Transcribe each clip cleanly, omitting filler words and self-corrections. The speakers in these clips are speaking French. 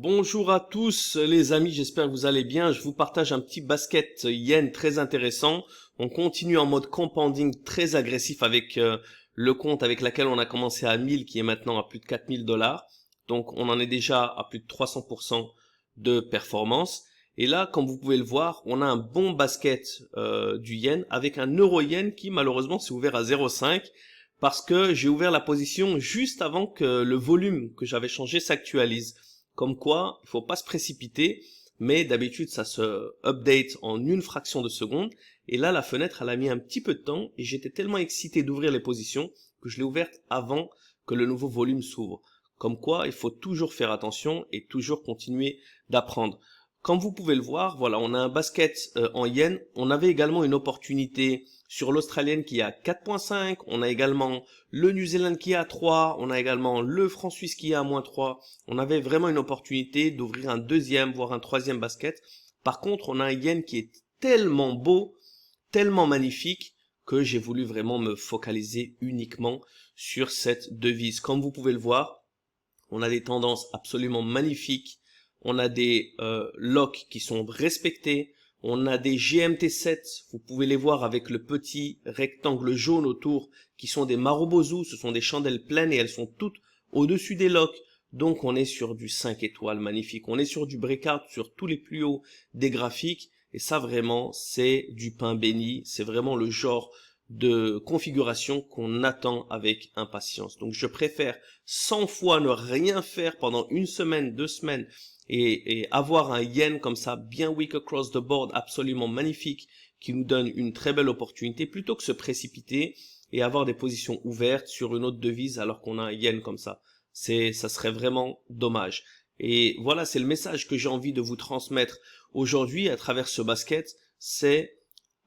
Bonjour à tous les amis, j'espère que vous allez bien. Je vous partage un petit basket yen très intéressant. On continue en mode compounding très agressif avec le compte avec lequel on a commencé à 1000 qui est maintenant à plus de 4000 dollars. Donc on en est déjà à plus de 300% de performance. Et là, comme vous pouvez le voir, on a un bon basket du yen avec un euro yen qui malheureusement s'est ouvert à 0,5 parce que j'ai ouvert la position juste avant que le volume que j'avais changé s'actualise. Comme quoi, il faut pas se précipiter, mais d'habitude ça se update en une fraction de seconde. Et là, la fenêtre, elle a mis un petit peu de temps et j'étais tellement excité d'ouvrir les positions que je l'ai ouverte avant que le nouveau volume s'ouvre. Comme quoi, il faut toujours faire attention et toujours continuer d'apprendre. Comme vous pouvez le voir, voilà, on a un basket en yen. On avait également une opportunité sur l'australienne qui est à 4,5. On a également le New Zealand qui est à 3. On a également le franc suisse qui est à -3. On avait vraiment une opportunité d'ouvrir un deuxième, voire un troisième basket. Par contre, on a un yen qui est tellement beau, tellement magnifique, que j'ai voulu vraiment me focaliser uniquement sur cette devise. Comme vous pouvez le voir, on a des tendances absolument magnifiques. On a des locks qui sont respectés. On a des GMT7, vous pouvez les voir avec le petit rectangle jaune autour, qui sont des marubozu, ce sont des chandelles pleines et elles sont toutes au-dessus des locks. Donc on est sur du 5 étoiles magnifique. On est sur du breakout sur tous les plus hauts des graphiques. Et ça vraiment, c'est du pain béni. C'est vraiment le genre de configuration qu'on attend avec impatience. Donc je préfère 100 fois ne rien faire pendant une semaine, 2 semaines et avoir un yen comme ça bien weak across the board absolument magnifique qui nous donne une très belle opportunité plutôt que se précipiter et avoir des positions ouvertes sur une autre devise alors qu'on a un yen comme ça. Ça serait vraiment dommage. Et voilà, c'est le message que j'ai envie de vous transmettre aujourd'hui à travers ce basket, c'est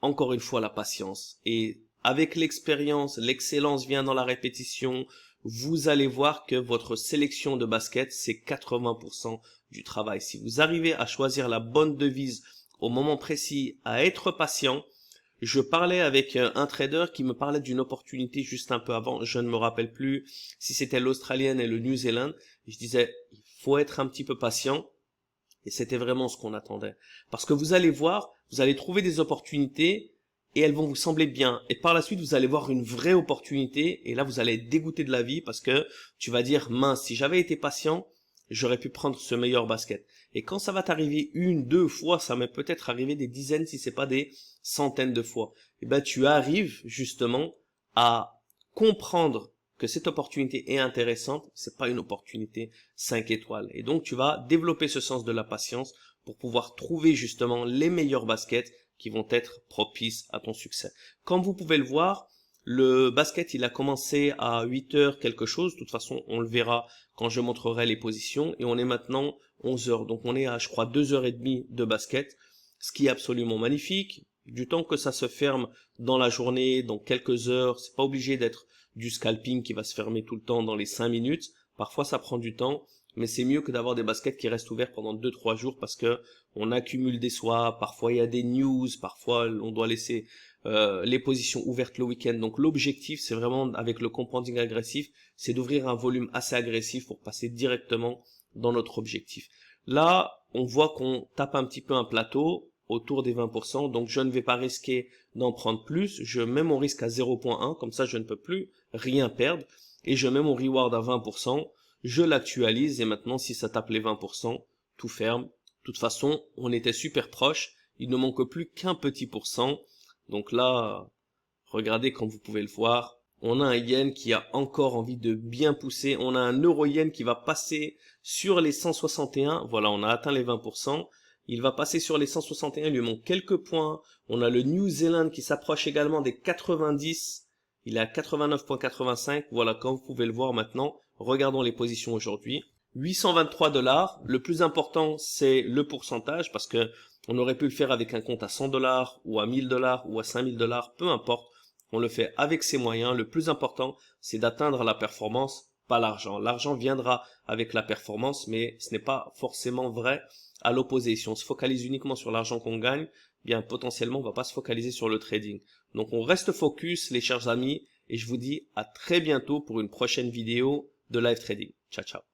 encore une fois la patience. Et avec l'expérience, l'excellence vient dans la répétition. Vous allez voir que votre sélection de basket, c'est 80% du travail. Si vous arrivez à choisir la bonne devise au moment précis, à être patient. Je parlais avec un trader qui me parlait d'une opportunité juste un peu avant. Je ne me rappelle plus si c'était l'Australienne et le New Zealand. Je disais, il faut être un petit peu patient. Et c'était vraiment ce qu'on attendait. Parce que vous allez voir, vous allez trouver des opportunités et elles vont vous sembler bien. Et par la suite, vous allez voir une vraie opportunité et là, vous allez être dégoûté de la vie parce que tu vas dire, mince, si j'avais été patient, j'aurais pu prendre ce meilleur basket. Et quand ça va t'arriver une, deux fois, ça m'est peut-être arrivé des dizaines, si c'est pas des centaines de fois. Et ben, tu arrives justement à comprendre que cette opportunité est intéressante, c'est pas une opportunité 5 étoiles. Et donc, tu vas développer ce sens de la patience pour pouvoir trouver justement les meilleurs baskets qui vont être propices à ton succès. Comme vous pouvez le voir, le basket, il a commencé à 8 heures quelque chose. De toute façon, on le verra quand je montrerai les positions. Et on est maintenant 11 heures. Donc, on est à, je crois, 2h30 de basket. Ce qui est absolument magnifique. Du temps que ça se ferme dans la journée, dans quelques heures, c'est pas obligé d'être du scalping qui va se fermer tout le temps dans les 5 minutes. Parfois, ça prend du temps, mais c'est mieux que d'avoir des baskets qui restent ouverts pendant 2-3 jours parce que on accumule des swaps, parfois il y a des news, parfois on doit laisser les positions ouvertes le week-end. Donc l'objectif, c'est vraiment, avec le compounding agressif, c'est d'ouvrir un volume assez agressif pour passer directement dans notre objectif. Là, on voit qu'on tape un petit peu un plateau autour des 20%, donc je ne vais pas risquer d'en prendre plus. Je mets mon risque à 0,1, comme ça je ne peux plus rien perdre, et je mets mon reward à 20%, je l'actualise, et maintenant si ça tape les 20%, tout ferme. De toute façon, on était super proche, il ne manque plus qu'un petit pourcent, donc là, regardez comme vous pouvez le voir, on a un yen qui a encore envie de bien pousser, on a un euro yen qui va passer sur les 161, voilà, on a atteint les 20%, il va passer sur les 161, il lui manque quelques points. On a le New Zealand qui s'approche également des 90. Il est à 89,85. Voilà, comme vous pouvez le voir maintenant. Regardons les positions aujourd'hui. 823 dollars. Le plus important, c'est le pourcentage parce que on aurait pu le faire avec un compte à 100 dollars ou à 1000 dollars ou à 5000 dollars. Peu importe. On le fait avec ses moyens. Le plus important, c'est d'atteindre la performance, pas l'argent. L'argent viendra avec la performance, mais ce n'est pas forcément vrai à l'opposé. Si on se focalise uniquement sur l'argent qu'on gagne, bien potentiellement on va pas se focaliser sur le trading. Donc on reste focus les chers amis et je vous dis à très bientôt pour une prochaine vidéo de live trading. Ciao ciao.